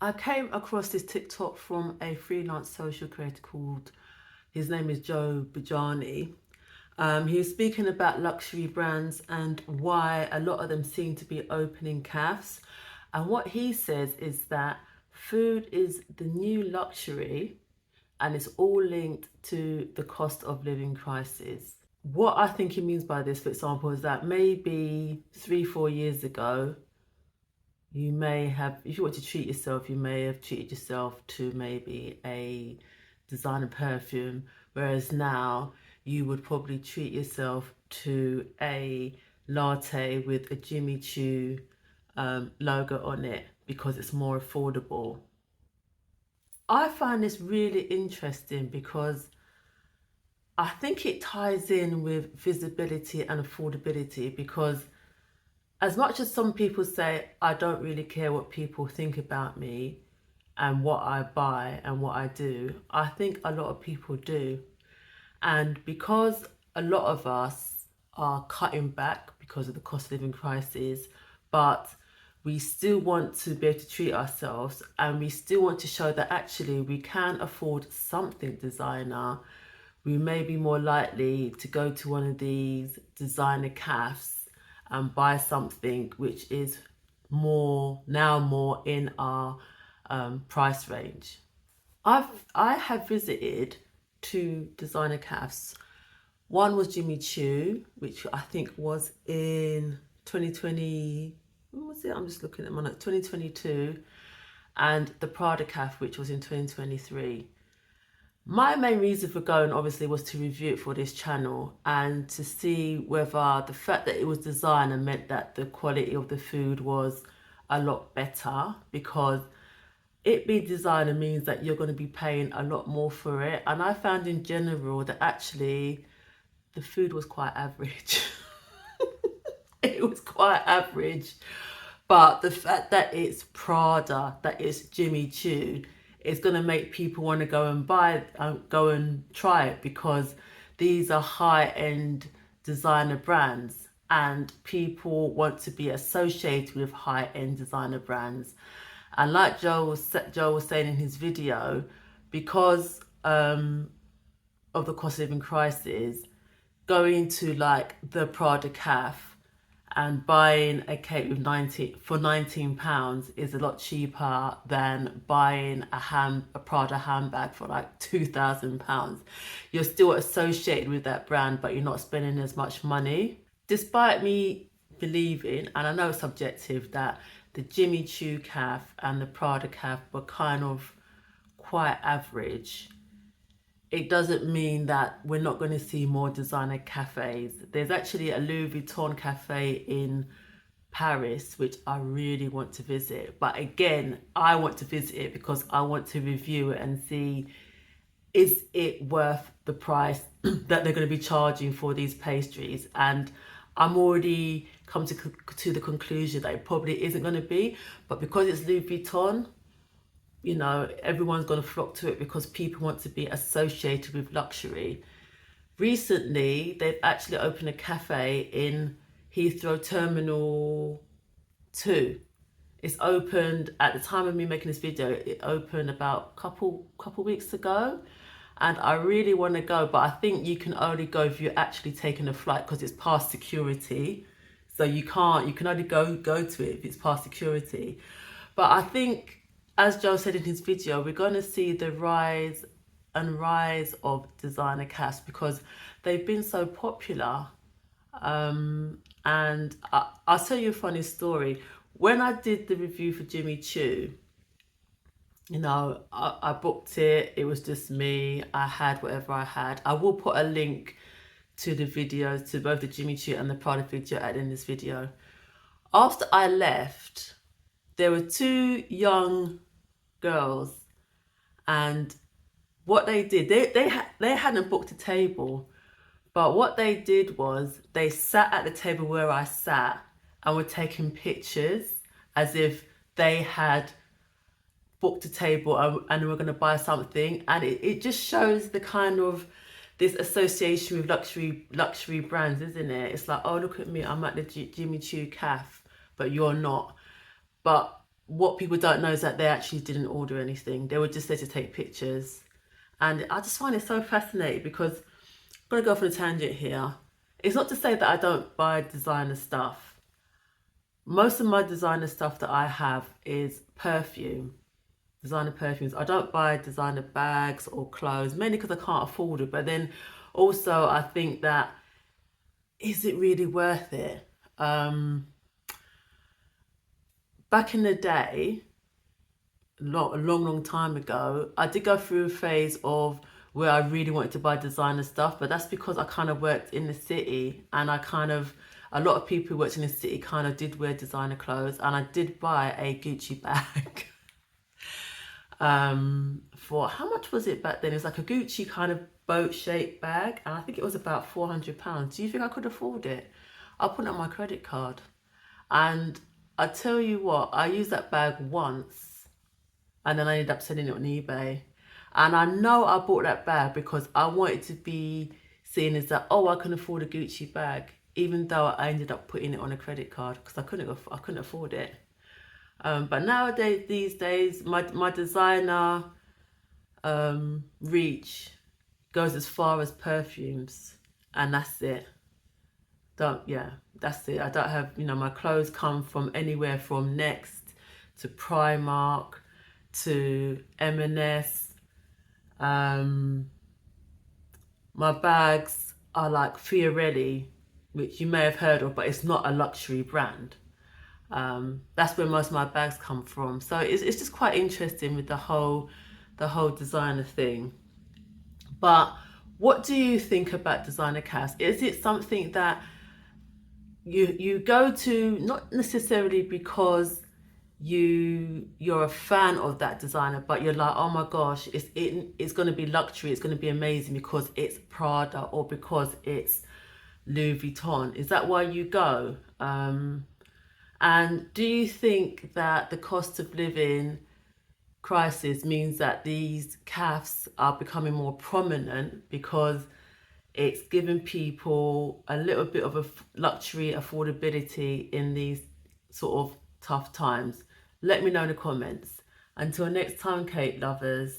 I came across this TikTok from a freelance social creator called, his name is Joe Bajani. He was speaking about luxury brands and why a lot of them seem to be opening cafes. And what he says is that food is the new luxury and it's all linked to the cost of living crisis. What I think he means by this, for example, is that maybe 3-4 years ago, you may have, if you want to treat yourself, you may have treated yourself to maybe a designer perfume, whereas now you would probably treat yourself to a latte with a Jimmy Choo logo on it because it's more affordable. I find this really interesting because I think it ties in with visibility and affordability, because as much as some people say, I don't really care what people think about me and what I buy and what I do, I think a lot of people do. And because a lot of us are cutting back because of the cost of living crisis, but we still want to be able to treat ourselves and we still want to show that actually we can afford something designer, we may be more likely to go to one of these designer cafes and buy something which is more in our price range. I have visited 2 designer cafes. One was Jimmy Choo, which I think was in 2020. When was it? I'm just looking at my notes. 2022, and the Prada cafe, which was in 2023. My main reason for going obviously was to review it for this channel and to see whether the fact that it was designer meant that the quality of the food was a lot better, because it being designer means that you're going to be paying a lot more for it. And I found in general that actually the food was quite average. It was quite average. But the fact that it's Prada, that it's Jimmy Choo, it's going to make people want to go and go and try it, because these are high-end designer brands and people want to be associated with high-end designer brands. And like Joe was saying in his video, because of the cost of living crisis, going to like the Prada cafe and buying a cake with £19 is a lot cheaper than buying a Prada handbag for like £2,000. You're still associated with that brand, but you're not spending as much money. Despite me believing, and I know it's subjective, that the Jimmy Choo cafe and the Prada cafe were kind of quite average, it doesn't mean that we're not going to see more designer cafes. There's actually a Louis Vuitton cafe in Paris, which I really want to visit. But again, I want to visit it because I want to review it and see, is it worth the price that they're going to be charging for these pastries? And I'm already come to the conclusion that it probably isn't going to be. But because it's Louis Vuitton, you know, everyone's going to flock to it because people want to be associated with luxury. Recently, they've actually opened a cafe in Heathrow Terminal 2. It's opened, at the time of me making this video, it opened about couple weeks ago. And I really want to go, but I think you can only go if you're actually taking a flight, because it's past security. So you can only go to it if it's past security. But I think, as Joe said in his video, we're going to see the rise of designer cafes because they've been so popular. And I'll tell you a funny story. When I did the review for Jimmy Choo, you know, I booked it. It was just me. I had whatever I had. I will put a link to the videos, to both the Jimmy Choo and the Prada video at the end of this video. After I left, there were 2 young girls, and what they did, they hadn't booked a table, but what they did was they sat at the table where I sat and were taking pictures as if they had booked a table and were going to buy something. And it just shows the kind of this association with luxury brands, isn't it? It's like, oh, look at me, I'm at the Jimmy Choo cafe, but you're not. But what people don't know is that they actually didn't order anything. They were just there to take pictures. And I just find it so fascinating because I'm going to go off on a tangent here. It's not to say that I don't buy designer stuff. Most of my designer stuff that I have is perfume, designer perfumes. I don't buy designer bags or clothes, mainly because I can't afford it. But then also I think that, is it really worth it? Back in the day, a long time ago, I did go through a phase of where I really wanted to buy designer stuff, but that's because I kind of worked in the city, and a lot of people who worked in the city kind of did wear designer clothes, and I did buy a Gucci bag. For how much was it back then? It was like a Gucci kind of boat shaped bag, and I think it was about £400. Do you think I could afford it? I'll put it on my credit card. And I tell you what, I used that bag once, and then I ended up selling it on eBay. And I know I bought that bag because I wanted to be seen as that, oh, I can afford a Gucci bag, even though I ended up putting it on a credit card because I couldn't afford it. But nowadays, these days, my designer reach goes as far as perfumes, and that's it. That's it. I don't have, my clothes come from anywhere from Next to Primark to M&S. My bags are like Fiorelli, which you may have heard of, but it's not a luxury brand. That's where most of my bags come from. So it's just quite interesting with the whole designer thing. But what do you think about designer casts? Is it something that you go to not necessarily because you're a fan of that designer, but you're like, oh my gosh, it's going to be luxury, it's going to be amazing because it's Prada or because it's Louis Vuitton? Is that why you go? And do you think that the cost of living crisis means that these CAFs are becoming more prominent because it's giving people a little bit of a luxury affordability in these sort of tough times? Let me know in the comments. Until next time, Cake lovers.